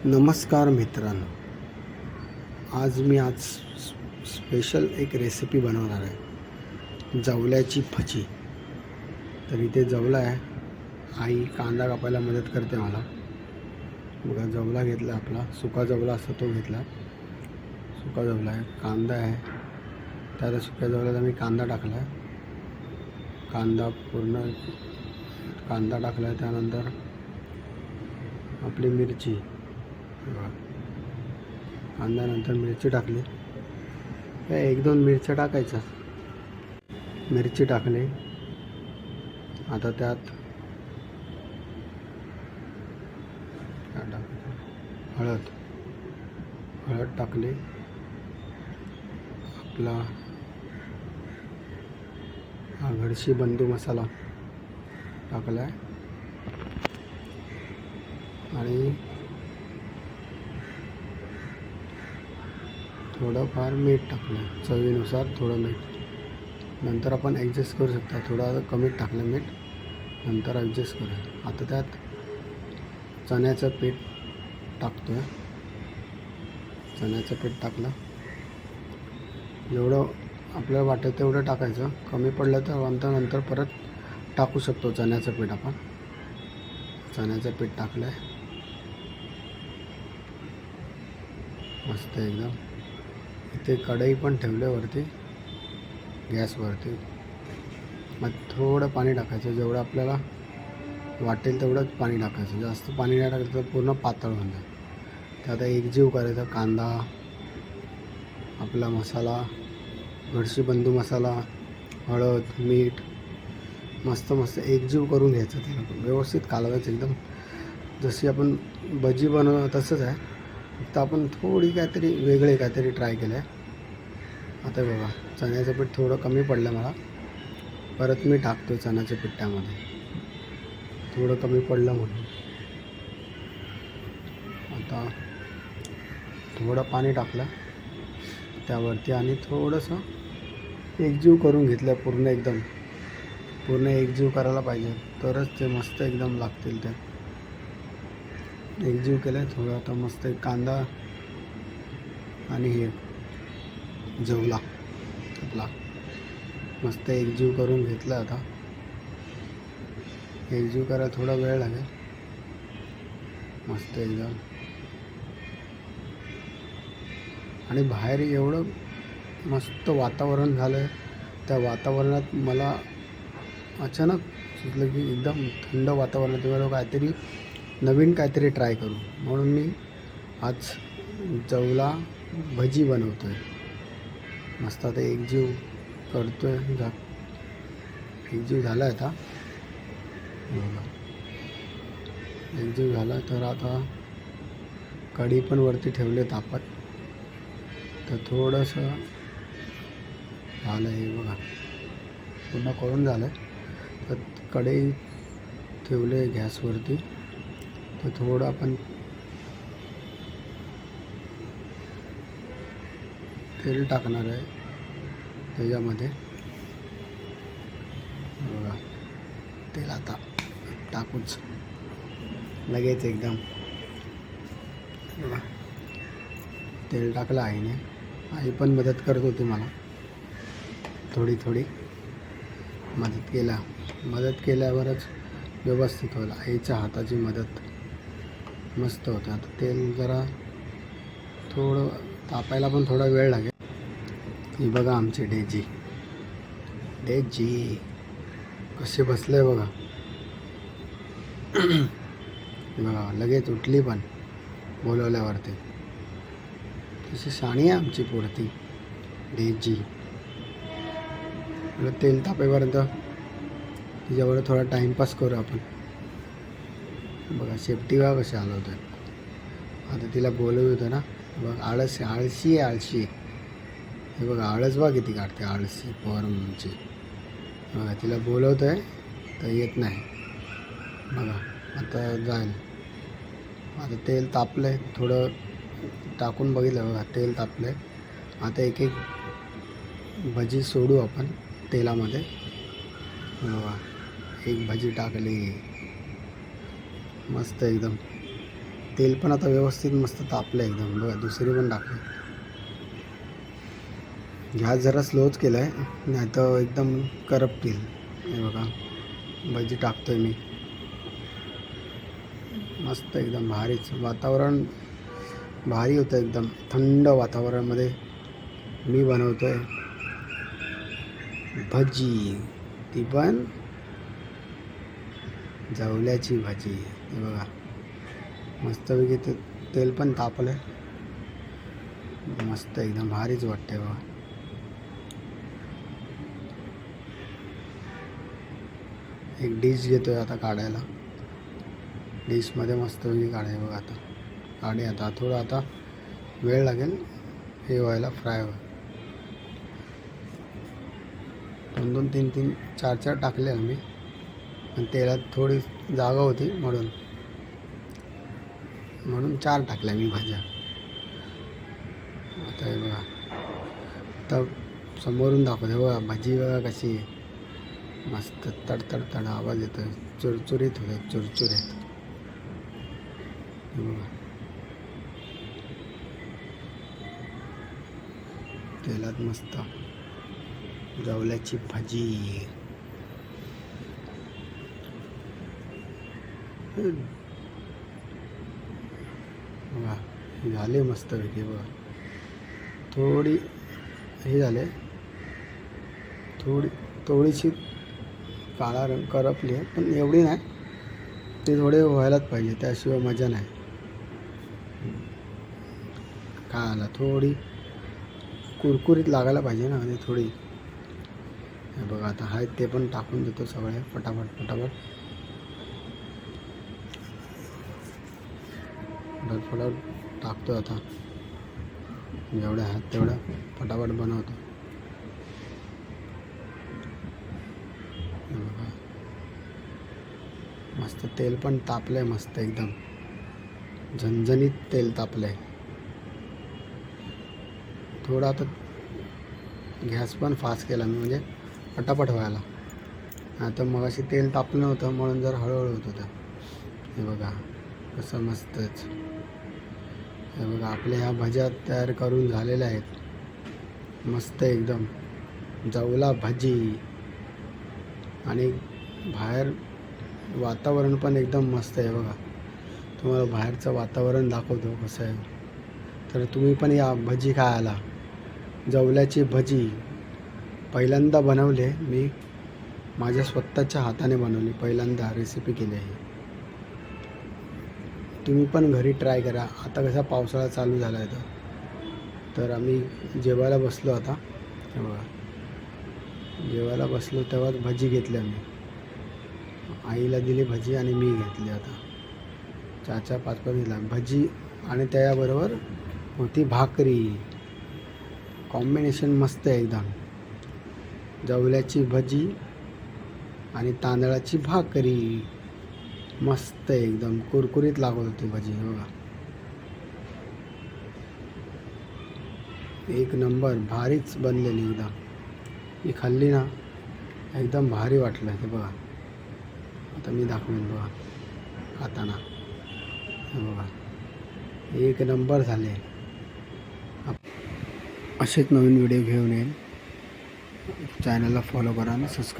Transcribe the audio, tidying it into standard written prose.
नमस्कार मित्रांनो, आज मी स्पेशल एक रेसिपी बनवणार आहे, जवल्याची भजी. तर इथे जवला आहे. आई कांदा कापायला मदत करते मला. बघा, जवला घेतला, आपला सुका जवला असतो तो घेतला. सुका जवला आहे, कांदा आहे. त्याला सुक्या जवल्याला मी कांदा टाकला आहे. पूर्ण कांदा टाकला आहे. त्यानंतर आपली मिरची, कांद्यानंतर मिरची टाकली. एक दोन मिरच्या टाकायच्या. मिरची टाकली. आता त्यात हळद टाकली. आपला घरची बंधू मसाला टाकला आहे आणि थोडंफार मीठ टाकलं, चवीनुसार थोडं मीठ. नंतर आपण ॲडजस्ट करू शकता, थोडं कमी टाकलं मीठ, नंतर ॲडजस्ट करूया. आता त्यात चण्याचं पीठ टाकतो आहे. चण्याचं पीठ टाकलं. जेवढं आपल्याला वाटतं तेवढं टाकायचं. कमी पडलं तर नंतर परत टाकू शकतो चण्याचं पीठ आपण. चण्याचं पीठ टाकलं आहे. मस्त एकदम. इथे कढई पण ठेवले वरती, गॅसवरती. मग थोडं पाणी टाकायचं, जेवढं आपल्याला वाटेल तेवढंच पाणी टाकायचं. जास्त पाणी नाही टाकायचं तर पूर्ण पातळ होऊन जाईल. तर आता एकजीव करायचा. कांदा, आपला मसाला, घरची बंधू मसाला, हळद, मीठ मस्त एकजीव करून घ्यायचं. त्याला व्यवस्थित कालवायचं एकदम. जशी आपण भजी बनवतो तसंच आहे, फक्त आपण थोडी काहीतरी ट्राय केलं आहे. आता बघा, चण्याचं पीठ थोडं कमी पडलं मला, परत मी टाकतो चण्याच्या पिठामध्ये. थोडं कमी पडलं म्हणून आता थोडं पाणी टाकलं त्यावरती आणि थोडंसं एकजीव करून घेतलं. पूर्ण एकजीव करायला पाहिजे, तरच ते मस्त एकदम लागतील. ते एकजीव केलं थोडं. आता मस्त कांदा आणि हे जवला आपला मस्त एकजीव करून घेतला. आता एकजीव करायला थोडा वेळ लागेल. मस्त एकदम. आणि बाहेर एवढं मस्त वातावरण झालं आहे, त्या वातावरणात मला अचानक सुचलं की एकदम थंड वातावरणात नवीन काहीतरी ट्राय करू, म्हणून मी आज जवला भजी बनवतो आहे. मस्त आता एकजीव करतो आहे. एकजीव झाला आहे आता. एकजीव झाला. तर आता कढी पण वरती ठेवले तापत. तर थोडंसं झालं हे बघा, पूर्ण करून झालं. तर कढई ठेवले गॅसवरती. तर थोडं आपण तेल टाकणार आहे त्याच्यामध्ये. बघा, तेल आता टाकूच लगेच एकदम. बघा, तेल टाकलं आईने. आई पण मदत करत होती मला, थोडी मदत केल्यावरच व्यवस्थित होईल. आईच्या हाताची मदत मस्त होतं. आता तेल जरा थोडं तापायला पण थोडा वेळ लागेल. ही बघा आमची डेजी कसे बसले बघा. बघा, लगेच उठली पण बोलवल्यावरती. तशी शाणी आहे आमची पोरती डेजी. तेल तापेपर्यंत तिच्यावर थोडा टाईमपास करू आपण. बघा, शेपटी बघा कशी हलवत आहे. आता तिला बोलवत होतं ना, बघ, आळशी आहे. हे बघा, आळस बघा किती काढते, आळशी पोरची. बघा, तिला बोलवत आहे तर येत नाही. बघा, आता जाईल. आता तेल तापलं आहे, थोडं टाकून बघितलं. बघा, तेल तापलं आहे. आता एक भजी सोडू आपण तेलामध्ये. बघा, एक भजी टाकली. मस्त एकदम तेल पण आता व्यवस्थित मस्त तापलं एकदम. बघा दुसरी पण टाकली. गॅस जरा स्लोच केला आहे, नाही तर एकदम करपतील. हे बघा भजी टाकतोय मी. मस्त एकदम भारीच वातावरण भारी होतं. एकदम थंड वातावरणामध्ये मी बनवतोय भजी, ती पण जवल्याची भाजी. हे बघा मस्तपैकी तेल पण तापलं. मस्त एकदम भारीच वाटते बघा. एक डिश घेतोय आता काढायला. डिशमध्ये मस्तपैकी काढाय बघा. आता काढे. आता थोडं आता वेळ लागेल हे व्हायला, फ्राय व्हायला. 2-2, 3-3, 4-4 टाकले आम्ही, पण तेलात थोडी जागा होती म्हणून 4 टाकल्या मी भाज्या. आता हे बघा, आता समोरून दाखवते बघा भाजी. बघा कशी मस्त तडतड आवाज येतो. चुरचुरीत होतात, चुरचुरीत. हे बघा तेलात मस्त जवल्याची भाजी. बघा झाले मस्तपैकी. बघा थोडी हे झाले, थोडीशी काळा रंग करपली आहे, पण एवढी नाही. ते थोडे व्हायलाच पाहिजे, त्याशिवाय मजा नाही खायला. थोडी कुरकुरीत लागायला पाहिजे ना, आणि थोडी. हे बघा आता आहेत ते पण टाकून देतो सगळे फटाफट टाकतो. आता जेवढ्या आहेत तेवढ्या फटाफट बनवतो. बघा मस्त तेल पण तापलंय. मस्त एकदम झणझणीत तेल तापलंय. थोडं आता गॅस पण फास्ट केला मी, म्हणजे फटाफट व्हायला. आता मगाशी तेल तापलं नव्हतं म्हणून जर हळूहळू होत होतं. हे बघा कसं मस्तच. हे बघा आपल्या ह्या भाज्या तयार करून झालेल्या आहेत. मस्त एकदम जवला भाजी. आणि बाहेर वातावरण पण एकदम मस्त आहे. बघा तुम्हाला बाहेरचं वातावरण दाखवतो कसं आहे. तर तुम्ही पण या भजी खायला. जवल्याची भजी पहिल्यांदा बनवले मी, माझ्या स्वतःच्या हाताने बनवली. पहिल्यांदा रेसिपी केली आहे. तुम्ही पण घरी ट्राय करा. आता कसा पावसाळा चालू झाला आहे, तर आम्ही जेवायला बसलो आता. हे बघा जेवायला बसलो तेव्हाच भजी घेतली आम्ही. आईला दिली भजी आणि मी घेतली. आता 4-5 दिला भजी, आणि त्याबरोबर होती भाकरी. कॉम्बिनेशन मस्त आहे एकदम. जवल्याची भजी आणि तांदळाची भाकरी. मस्त एकदम कुरकुरीत लागत होती भजी. बघा एक नंबर भारीच बनलेली एकदम. मी खाल्ली ना, एकदम भारी वाटलं. हे बघा आता मी दाखवेन. बघा खाताना हे बघा एक नंबर झाले. असेच नवीन व्हिडिओ घेऊन येईल. चॅनलला फॉलो करा आणि सबस्क्राईब